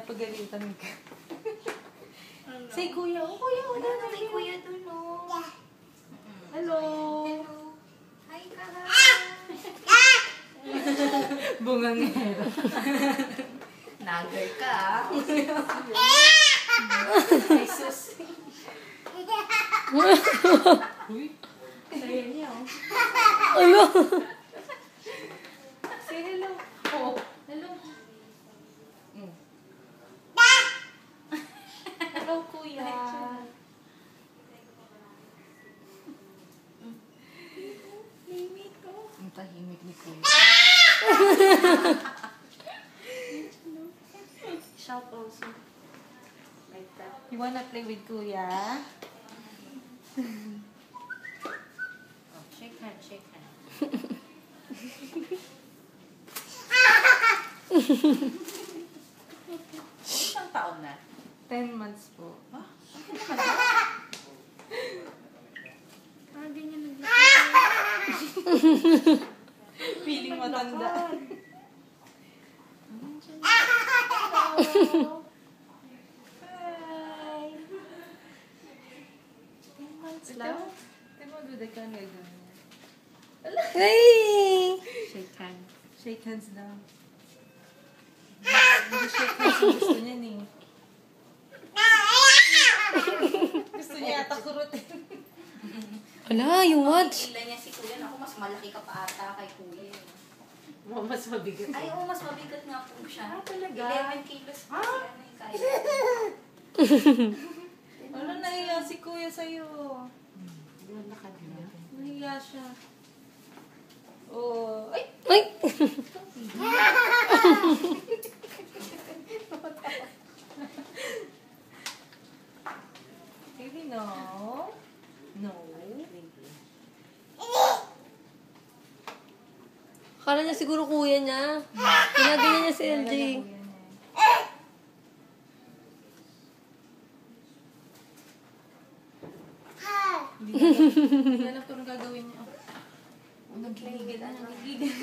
Pagalitan ka. Say kuya. Oh, kuya. Wala na. Say kuya dun, oh. Hello. Hello. Hi, Kara. Bungangero. Nagar ka, ah. Jesus. Uy. Saya niya, oh. Ayo. Say hello. Oh. Hello. Hello, kuya. Limit ko. Ang tahimik ni kuya. Shout also. Like that. You wanna play with kuya? Oh, shake hand, shake hand. Isang taon na. 10 months po. Ah, ganyan naglakad. Feeling matanda. Hello. Hi. 10 months lang. Di mo duda ka nga ganyan. Hey. Shake hand. Shake hands daw. Hindi shake hands ang gusto niya eh. Gusto niya ata kurutin. Wala, yung watch. Ilan niya si kuya. Ako, mas malaki ka pa ata kay kuya. Mas mabigat. Ay, oo, mas mabigat nga po siya. Ah, talaga? 11 kilos po siya. Ano yung kaya? Ano nahiya si kuya sa'yo? Nakadila. Nahiya siya. Oh. Ay! Ay. Really no? No. Akala niya siguro kuya niya. Ginaganya niya si LJ. Hindi alam kung anong gagawin niya. Oh, nagligid na, nagligid.